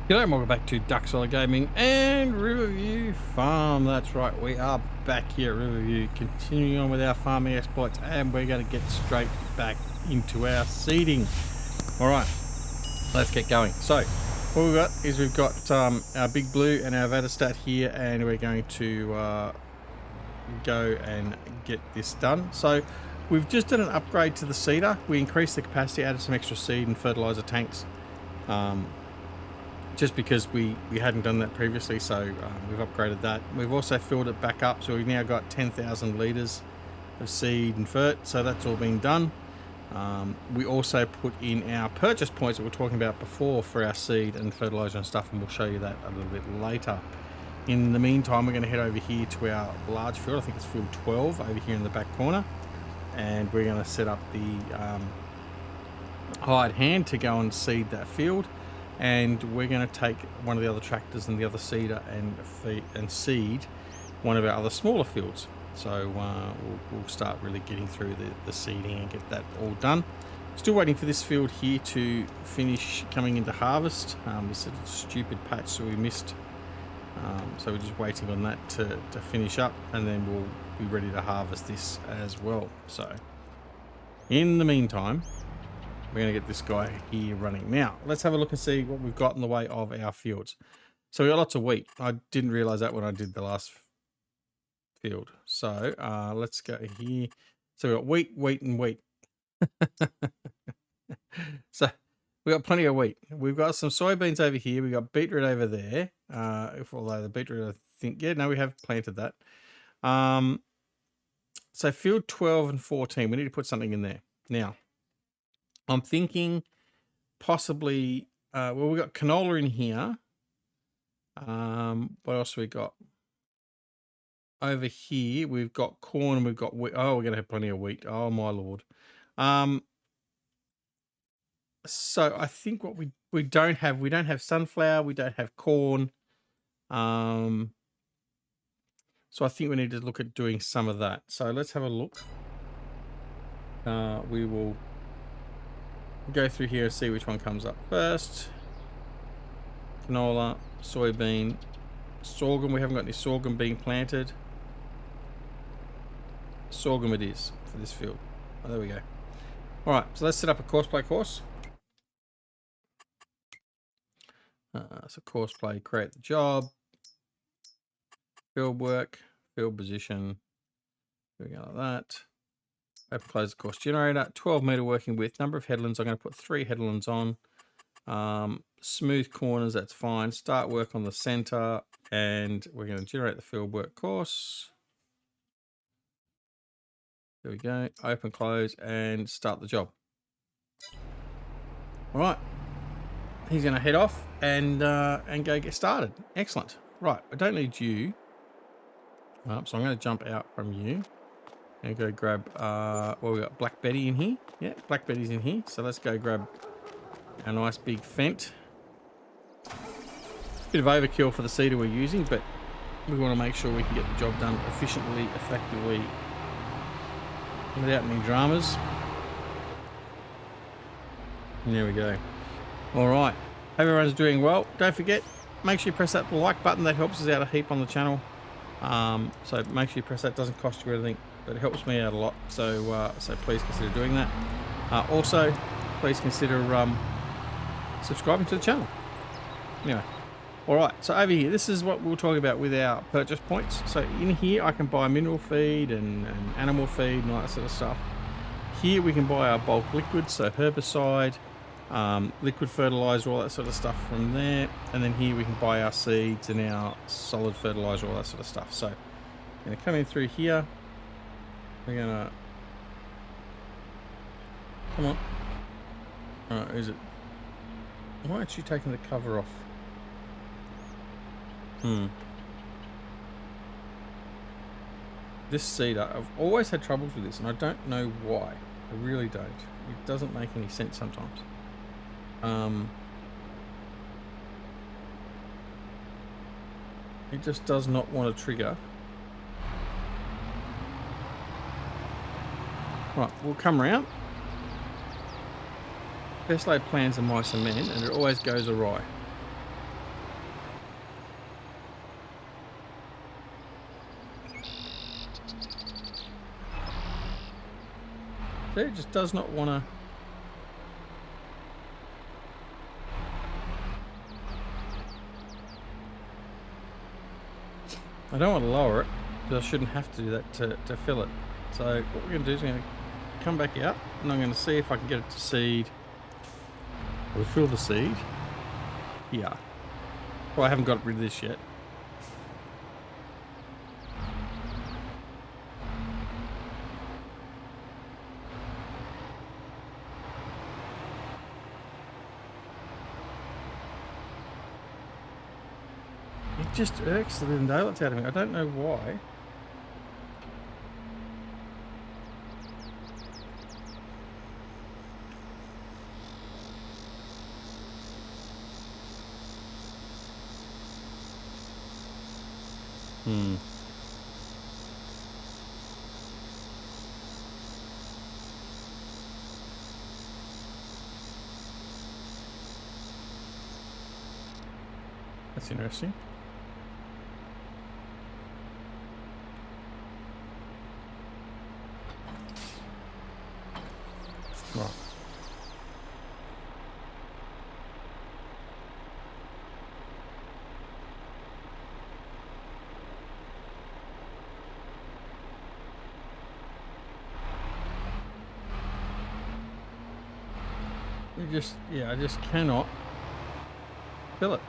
G'day and welcome back to Duck Solid Gaming and Riverview Farm. That's right, we are back here at Riverview, continuing on with our farming exploits, and we're going to get straight back into our seeding. Alright, let's get going. So, what we've got is we've got our Big Blue and our Vadistat here, and we're going to go and get this done. So, we've just done an upgrade to the seeder. We increased the capacity, added some extra seed and fertilizer tanks. Just because we hadn't done that previously, so we've upgraded that. We've also filled it back up, so we've now got 10,000 litres of seed and fert, so that's all been done. We also put in our purchase points that we were talking about before for our seed and fertiliser and stuff, and we'll show you that a little bit later. In the meantime, we're going to head over here to our large field. I think it's field 12 over here in the back corner, and we're going to set up the hired hand to go and seed that field. And we're going to take one of the other tractors and the other seeder and seed one of our other smaller fields. So we'll start really getting through the seeding and get that all done. Still waiting for this field here to finish coming into harvest. This is a stupid patch, so we missed. So we're just waiting on that to finish up, and then we'll be ready to harvest this as well. So in the meantime, we're going to get this guy here running. Now, let's have a look and see what we've got in the way of our fields. So we got lots of wheat. I didn't realize that when I did the last field. So let's go here. So we've got wheat, wheat, and wheat. So we've got plenty of wheat. We've got some soybeans over here. We've got beetroot over there. Although the beetroot, I think, yeah, no, we have planted that. So field 12 and 14, we need to put something in there. Now, I'm thinking possibly, well, we've got canola in here. What else we got? Over here, we've got corn and we've got wheat. Oh, we're going to have plenty of wheat. Oh, my Lord. So I think what we don't have sunflower. We don't have corn. So I think we need to look at doing some of that. So let's have a look. We will go through here and see which one comes up first. Canola, soybean, sorghum. We haven't got any sorghum being planted. Sorghum it is for this field. Oh, there we go. All right, so let's set up a course play course. So course play, create the job, field work, field position. There we go, like that. Open close the course generator, 12 meter working width, number of headlands. I'm going to put 3 headlands on. Smooth corners, that's fine. Start work on the center, and we're going to generate the field work course. There we go. Open, close, and start the job. All right. He's going to head off and go get started. Excellent. Right. I don't need you. So I'm going to jump out from you. And go grab, well, we got Black Betty in here. Yeah, Black Betty's in here. So let's go grab our nice big Fent. Bit of overkill for the seeder we're using, but we want to make sure we can get the job done efficiently, effectively, without any dramas. And there we go. All right. Hope everyone's doing well. Don't forget, make sure you press that like button. That helps us out a heap on the channel. So make sure you press that. Doesn't cost you anything, but it helps me out a lot, so so please consider doing that. Also, please consider subscribing to the channel. Anyway, all right, so over here, this is what we'll talk about with our purchase points. So in here, I can buy mineral feed and animal feed and all that sort of stuff. Here we can buy our bulk liquids, so herbicide, liquid fertilizer, all that sort of stuff from there. And then here we can buy our seeds and our solid fertilizer, all that sort of stuff. So I'm going to come in through here. We're gonna come on. All right, is it? Why aren't you taking the cover off? This seeder, I've always had troubles with this, and I don't know why. I really don't. It doesn't make any sense sometimes. It just does not want to trigger. Right, we'll come around. Best laid plans are mice and men, and it always goes awry. See, it just does not want to. I don't want to lower it, because I shouldn't have to do that to fill it. So what we're going to do is I'm going to come back out, and I'm going to see if I can get it to seed. We'll fill the seed. Yeah. Well, I haven't got rid of this yet. It just irks the living daylights out of me. I don't know why. That's interesting. Right. I just cannot fill it.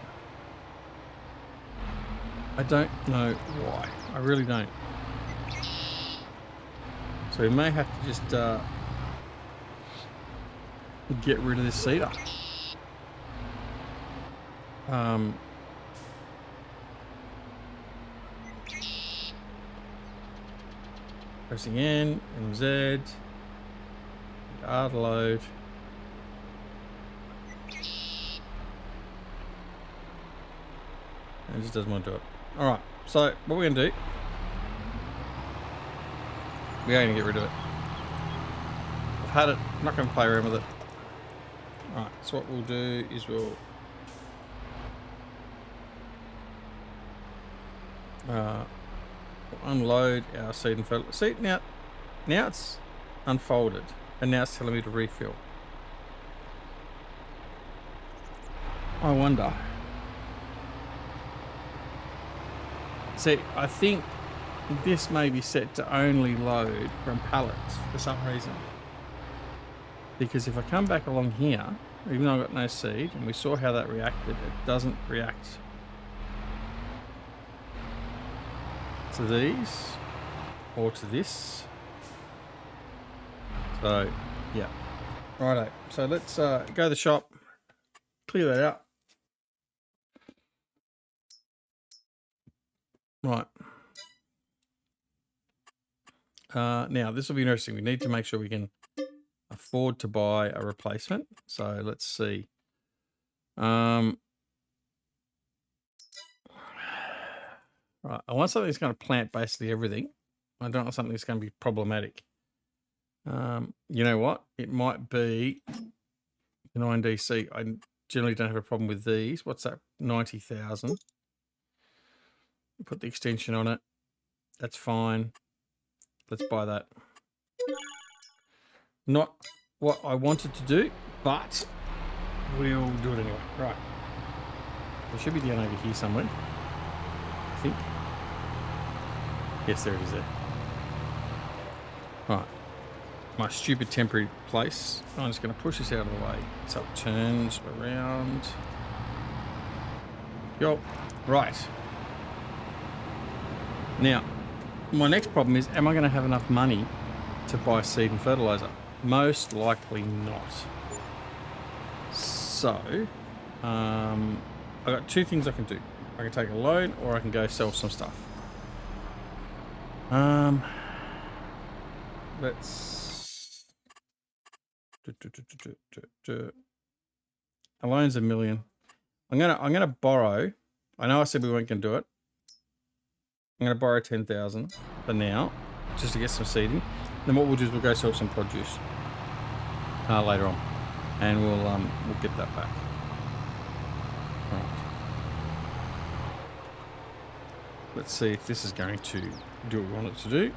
I don't know why. I really don't. So we may have to just get rid of this seeder. Pressing N, MZ, R to load. And it just doesn't want to do it. Alright, so what we're going to do, we are going to get rid of it. I've had it, I'm not going to play around with it. Alright, so what we'll do is we'll unload our seed and fertilizer. See, now it's unfolded, and now it's telling me to refill. I wonder. See, I think this may be set to only load from pallets for some reason. Because if I come back along here, even though I've got no seed, and we saw how that reacted, it doesn't react to these or to this. So, yeah. Righto. So let's go to the shop, clear that out. Right. Now, this will be interesting. We need to make sure we can afford to buy a replacement. So let's see. Right. I want something that's going to plant basically everything. I don't want something that's going to be problematic. You know what? It might be the 9DC. I generally don't have a problem with these. What's that? 90,000. Put the extension on it. That's fine. Let's buy that. Not what I wanted to do, but we'll do it anyway. Right. There should be down over here somewhere, I think. Yes, there it is there. Right. My stupid temporary place. I'm just going to push this out of the way. So it turns around. Yo. Right. Now, my next problem is, am I going to have enough money to buy seed and fertilizer? Most likely not. So, I've got two things I can do. I can take a loan, or I can go sell some stuff. Let's... A loan's $1 million. I'm gonna borrow. I know I said we weren't gonna do it. I'm going to borrow 10,000 for now, just to get some seeding. Then what we'll do is we'll go sell some produce later on, and we'll get that back. Right. Let's see if this is going to do what we want it to do.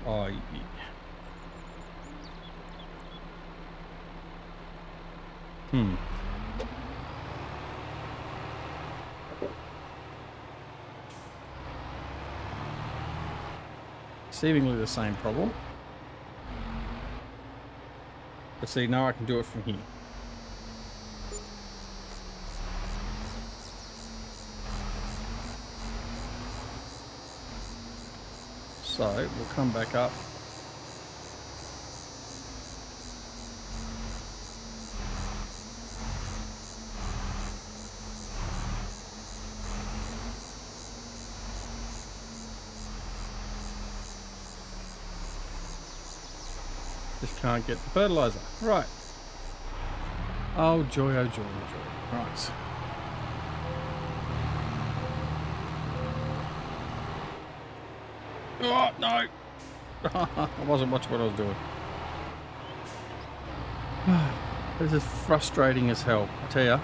Oh, seemingly the same problem. But see, now I can do it from here. So we'll come back up. Just can't get the fertilizer. Right. Oh joy, oh joy, oh joy. Right. Oh no! I wasn't watching what I was doing. This is frustrating as hell, I tell ya.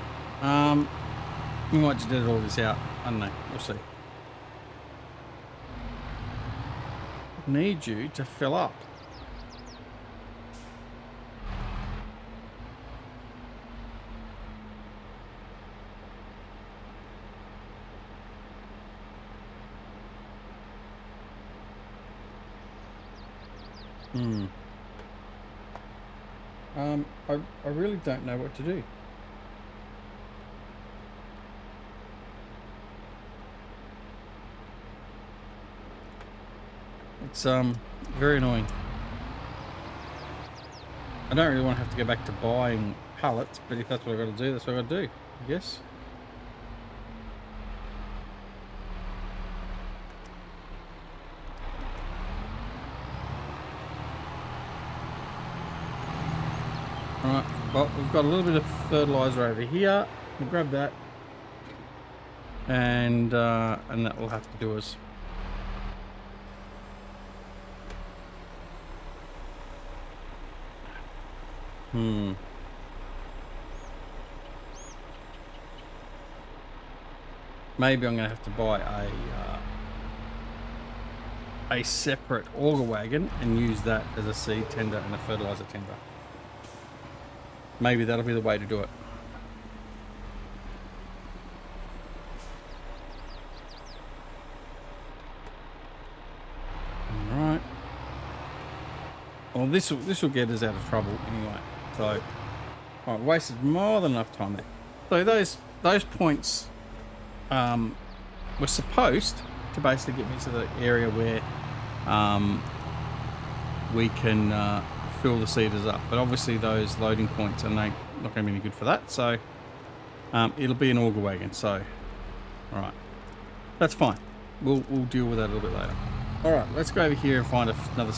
We might just edit all this out. I don't know. We'll see. Need you to fill up. I really don't know what to do. It's very annoying. I don't really want to have to go back to buying pallets, but if that's what I've got to do, that's what I've got to do, I guess. Alright, well, we've got a little bit of fertilizer over here. We'll grab that. And that will have to do us. Maybe I'm going to have to buy a separate auger wagon and use that as a seed tender and a fertilizer tender. Maybe that'll be the way to do it. Alright. Well, this will get us out of trouble anyway. So, alright, wasted more than enough time there. So those points were supposed to basically get me to the area where we can fill the seeders up, but obviously those loading points are not going to be any good for that, so it'll be an auger wagon. So alright, that's fine, we'll deal with that a little bit later. Alright, let's go over here and find another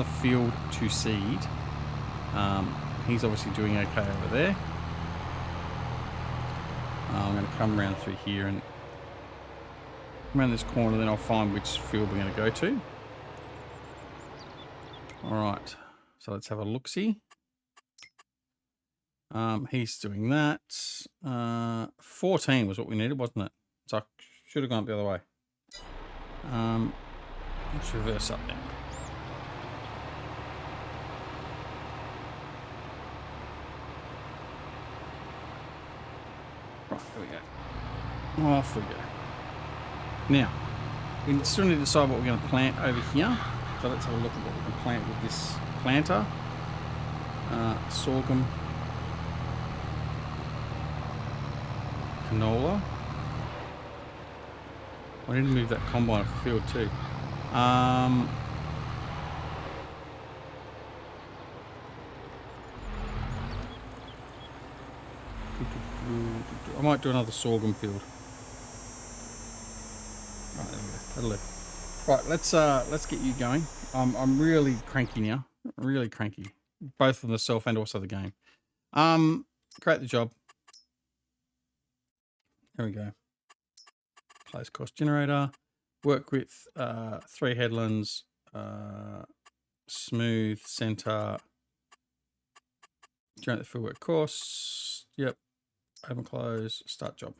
field to seed. He's obviously doing okay over there. I'm going to come around through here and around this corner, then I'll find which field we're going to go to. Alright, so let's have a look-see. He's doing that. 14 was what we needed, wasn't it? So I should have gone the other way. Let's reverse up then. Right, there we go. Off we go. Now, we still need to decide what we're going to plant over here. So let's have a look at what we can plant with this planter. Sorghum. Canola. I need to move that combine off the field too. I might do another sorghum field. Right, there we go. That'll live. Right, let's get you going. I'm really cranky now. Really cranky. Both from myself and also the game. Create the job. There we go. Place cost generator. Work with 3 headlands. Smooth center. Generate the full work course. Yep. Open close. Start job.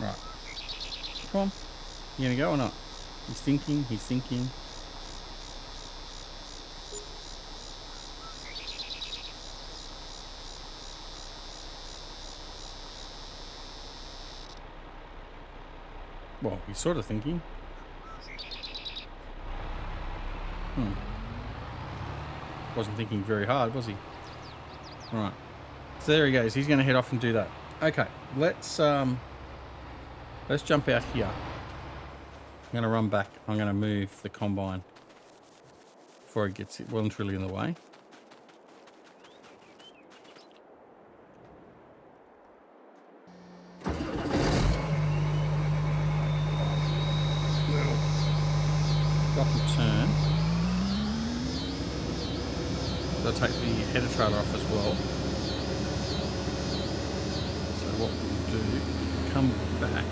Right. Come on. You gonna go or not? He's thinking, he's thinking. Well, he's sort of thinking. Wasn't thinking very hard, was he? Right. So there he goes. He's going to head off and do that. Okay. Let's jump out here. I'm going to run back. I'm going to move the combine before it gets well and truly in the way. Stop and turn. I'll take the header trailer off as well. So what we'll do, come back.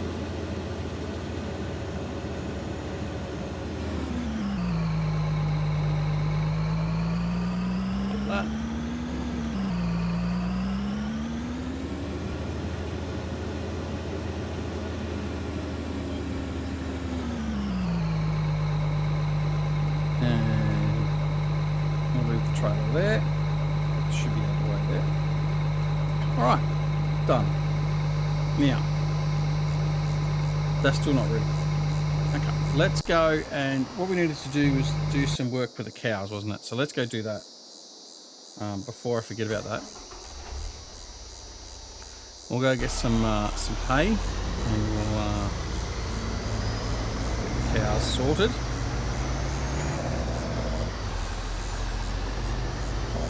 Like that. Trailer there. Should be out of the way there. Alright, done. Now, that's still not ready. Okay, let's go, and what we needed to do was do some work with the cows, wasn't it? So let's go do that before I forget about that. We'll go get some hay, and we'll get the cows sorted.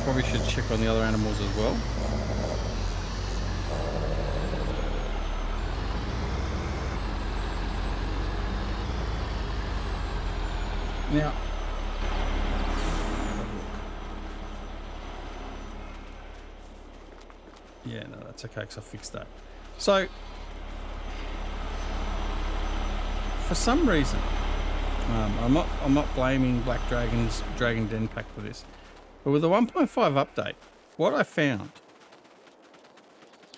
Probably should check on the other animals as well. Now, yeah, no, that's okay because I fixed that. So, for some reason, I'm not blaming Black Dragon's Dragon Den pack for this. But with the 1.5 update, what I found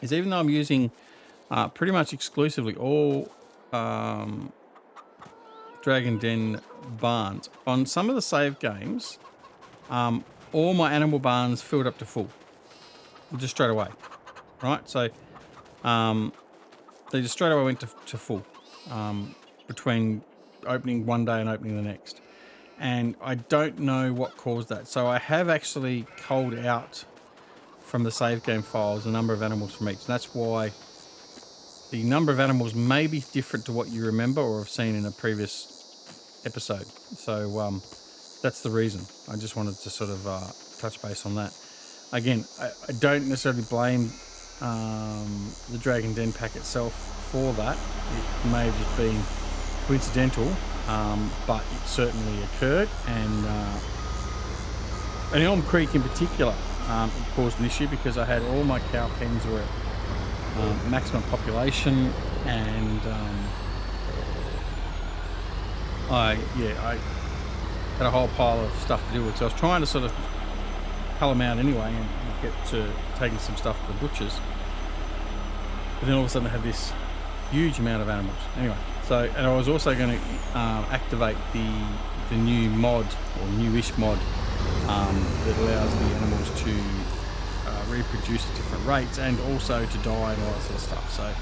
is even though I'm using pretty much exclusively all Dragon Den barns, on some of the save games, all my animal barns filled up to full. Just straight away. Right? So they just straight away went to full between opening one day and opening the next. And I don't know what caused that. So I have actually culled out from the save game files a number of animals from each. And that's why the number of animals may be different to what you remember or have seen in a previous episode. So that's the reason. I just wanted to sort of touch base on that. Again, I don't necessarily blame the Dragon Den pack itself for that. It may have just been coincidental. But it certainly occurred, and Elm Creek in particular, it caused an issue because I had all my cow pens were at maximum population, and I had a whole pile of stuff to deal with. So I was trying to sort of cull them out anyway and get to taking some stuff to the butchers. But then all of a sudden I had this huge amount of animals. Anyway. So, and I was also going to activate the new mod, or newish mod, that allows the animals to reproduce at different rates and also to die and all that sort of stuff. So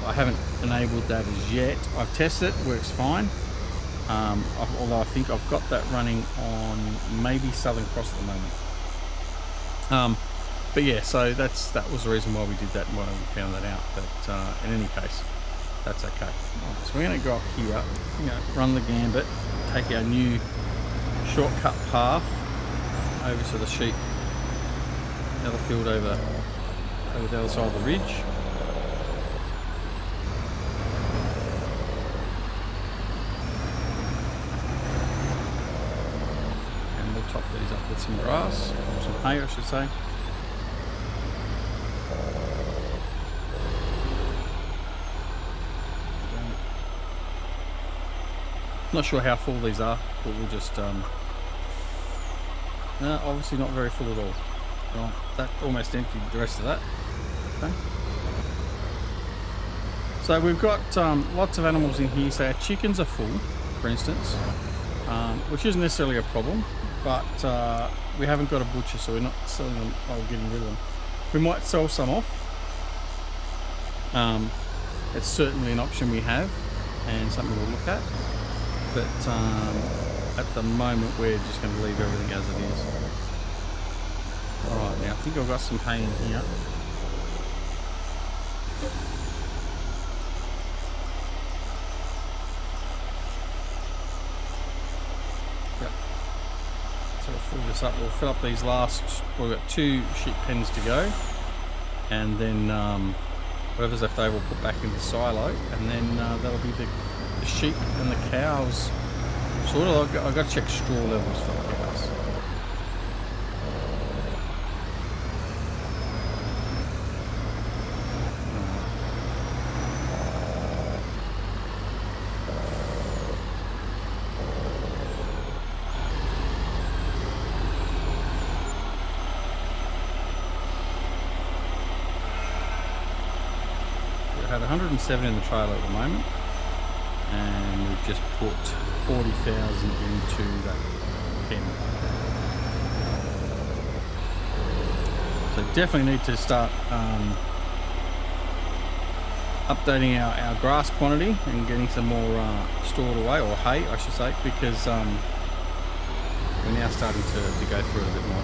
I haven't enabled that as yet. I've tested it, works fine. Although I think I've got that running on maybe Southern Cross at the moment. But yeah, so that was the reason why we did that and why we found that out. But in any case, that's okay. Right, so we're going to go up here, run the gambit, take our new shortcut path over to the sheep, the other field over the other side of the ridge. And we'll top these up with some grass, or some hay I should say. Not sure how full these are, but we'll just obviously not very full at all. Right, that almost emptied the rest of that. Okay. So we've got lots of animals in here. So our chickens are full, for instance, which isn't necessarily a problem, but we haven't got a butcher, so we're not selling them or getting rid of them. We might sell some off. It's certainly an option we have and something we'll look at. But at the moment, we're just going to leave everything as it is. Alright, now I think I've got some hay in here. Yep. So we'll fill this up. We'll fill up these last... We've got 2 sheep pens to go. And then whatever's left over we'll put back in the silo. And then that'll be the sheep and the cows. Sort of, I've got to check straw levels for the cows. We had 107 in the trailer at the moment, and we've just put 40,000 into that pen. So definitely need to start updating our grass quantity and getting some more stored away, or hay I should say, because we're now starting to go through it a bit more.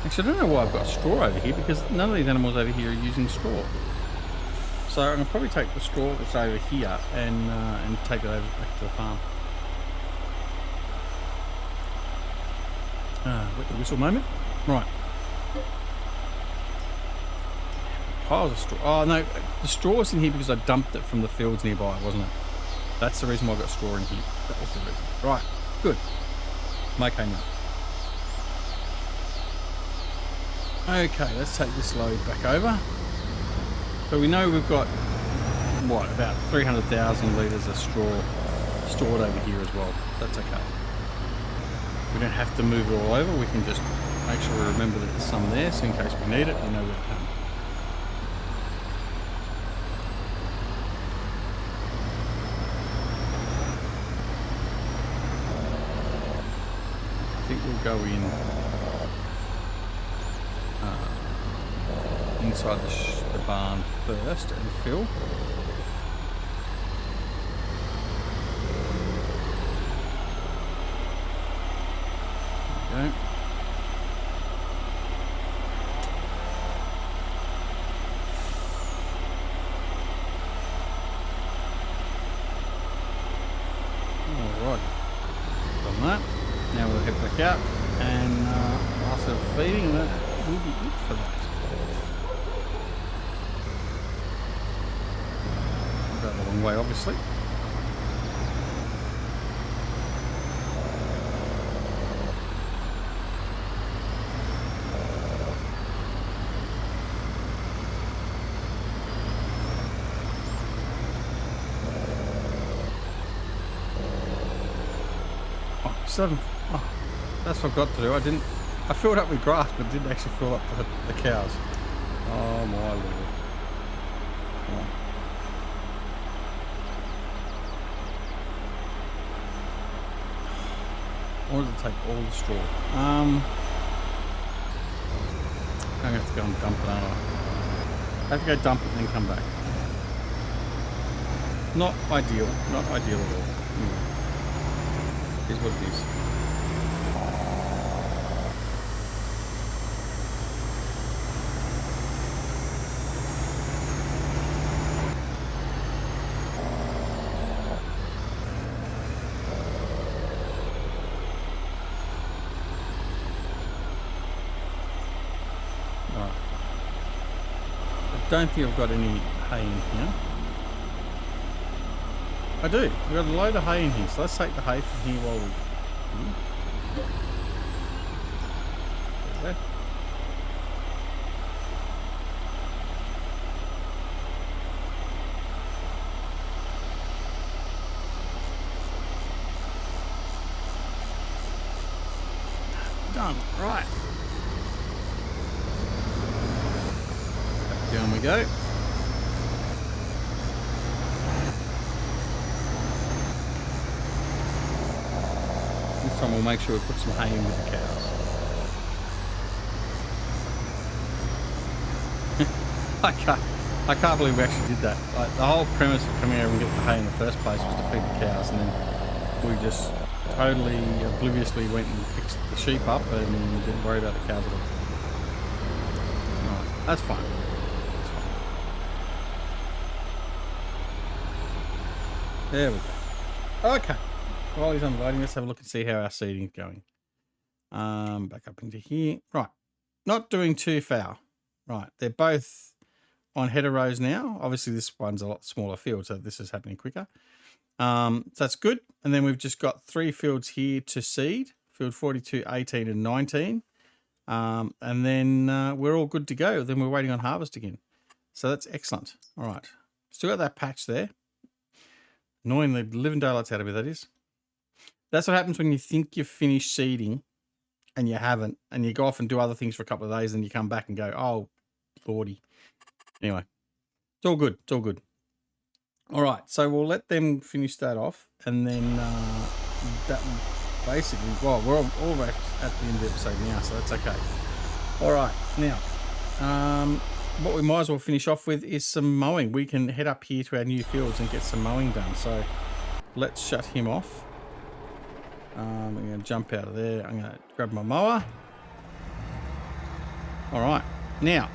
Actually, I don't know why I've got straw over here, because none of these animals over here are using straw. So I'm going to probably take the straw that's over here and take it over back to the farm. Wet the whistle moment. Right. Piles of straw. Oh no, the straw was in here because I dumped it from the fields nearby, wasn't it? That's the reason why I got straw in here. That was the reason. Right, good. Okay now. Okay, let's take this load back over. So we know we've got, what, about 300,000 litres of straw stored over here as well. That's okay. We don't have to move it all over. We can just make sure we remember that there's some there, so in case we need it, we know where to come. I think we'll go in inside the barn first and fill. There we go. Alright, done that. Now we'll head back out and after feeding, that will be it for that. Got a long way, obviously. Oh, that's what I've got to do. I filled up with grass, but didn't actually fill up the cows. Oh my lord. Right. I wanted to take all the straw. I'm going to have to go and dump it, aren't I? I have to go dump it and then come back. Not ideal. Not ideal at all. Here's what it is. Alright. I don't think I've got any hay in here. I do. We've got a load of hay in here, so let's take the hay from here while we... There. Done. Right. Down we go. This time we'll make sure we put some hay in with the cows. I can't believe we actually did that. Like, the whole premise of coming over and getting the hay in the first place was to feed the cows, and then we just totally obliviously went and fixed the sheep up and didn't worry about the cows at all. Right, that's fine. That's fine. There we go. Okay. While he's unloading, let's have a look and see how our seeding is going. Back up into here. Right. Not doing too foul. Right. They're both on header rows now. Obviously, this one's a lot smaller field, so this is happening quicker. So that's good. And then we've just got 3 fields here to seed. Field 42, 18, and 19. And then we're all good to go. Then we're waiting on harvest again. So that's excellent. All right. Still got that patch there. Annoying the living daylights out of me, that is. That's what happens when you think you've finished seeding and you haven't. And you go off and do other things for a couple of days and you come back and go, oh, lordy. Anyway, it's all good. It's all good. All right, so we'll let them finish that off, and then that basically, well, we're all back at the end of the episode now, so that's okay. All right, now, what we might as well finish off with is some mowing. We can head up here to our new fields and get some mowing done. So let's shut him off. I'm going to jump out of there. I'm going to grab my mower. All right, now.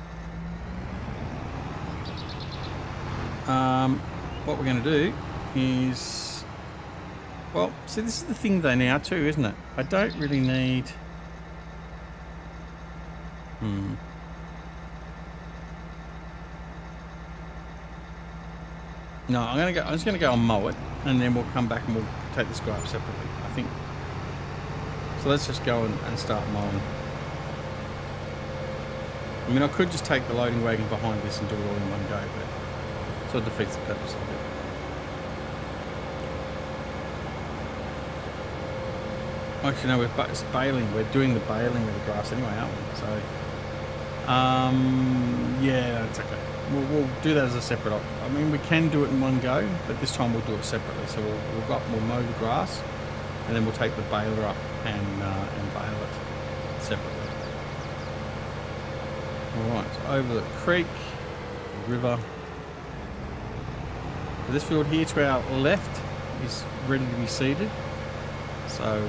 What we're going to do is, well, see, this is the thing though now too, isn't it? I don't really need, no, I'm just going to go and mow it, and then we'll come back and we'll take this guy up separately, I think. So let's just go and start mowing. I mean, I could just take the loading wagon behind this and do it all in one go, but sort of defeats the purpose of it. Actually, no, it's baling. We're doing the baling of the grass anyway, aren't we? So, yeah, it's okay. We'll do that as a separate op. I mean, we can do it in one go, but this time we'll do it separately. So we'll mow the grass, and then we'll take the baler up and bale it separately. All right, so over the creek, the river. This field here to our left is ready to be seeded, so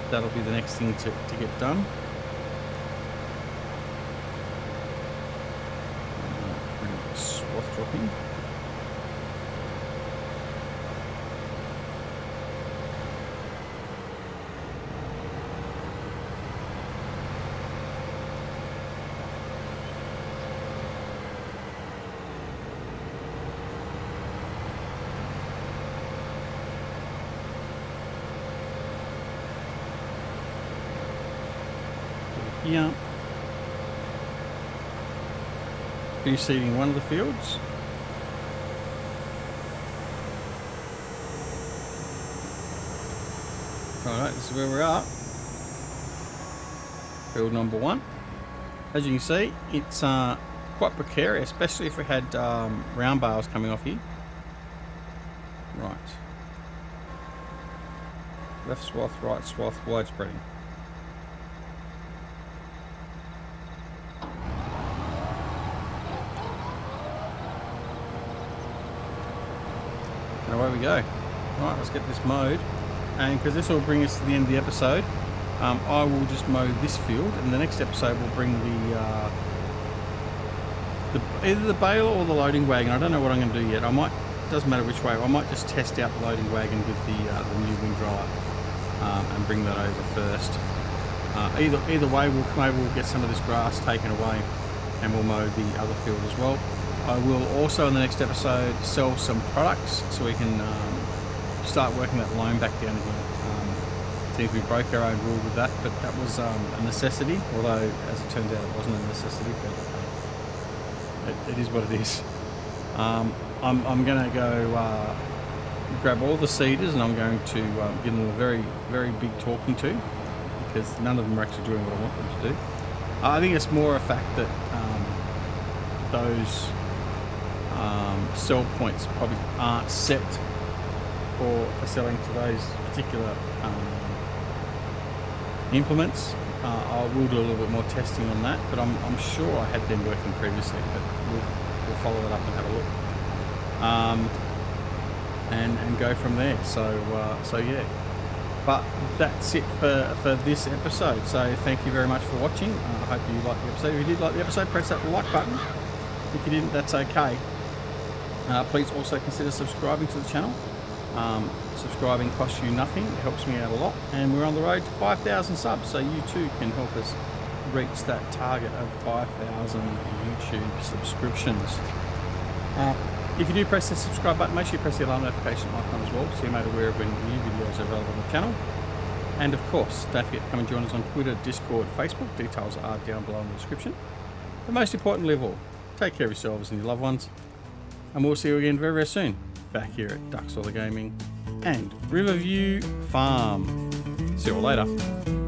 that'll be the next thing to get done. Swath dropping. Here. Finish seeding one of the fields. Alright, this is where we're at. Field number 1. As you can see, it's quite precarious, especially if we had round bales coming off here. Right. Left swath, right swath, wide spreading. And away we go. Right, let's get this mowed. And because this will bring us to the end of the episode, I will just mow this field, and the next episode will bring either the baler or the loading wagon. I don't know what I'm going to do yet. Doesn't matter which way. I might just test out the loading wagon with the new wind dryer and bring that over first. Either way, we'll come over, we'll get some of this grass taken away, and we'll mow the other field as well. I will also in the next episode sell some products so we can start working that loan back down again. See if we broke our own rule with that, but that was a necessity, although as it turns out it wasn't a necessity, but it is what it is. I'm going to go grab all the seeders, and I'm going to give them a very, very big talking to, because none of them are actually doing what I want them to do. I think it's more a fact that those sell points probably aren't set for selling to those particular implements. I will do a little bit more testing on that, but I'm sure I had them working previously, but we'll follow it up and have a look. And go from there. So yeah. But that's it for this episode. So thank you very much for watching. I hope you liked the episode. If you did like the episode, press that like button. If you didn't, that's okay. Please also consider subscribing to the channel. Subscribing costs you nothing. It helps me out a lot. And we're on the road to 5,000 subs, so you too can help us reach that target of 5,000 YouTube subscriptions. If you do press the subscribe button, make sure you press the alarm notification icon as well, so you're made aware of when new videos are available on the channel. And of course, don't forget to come and join us on Twitter, Discord, Facebook. Details are down below in the description. But most importantly of all, take care of yourselves and your loved ones. And we'll see you again very, very soon, back here at Ducks Gaming and Riverview Farm. See you all later.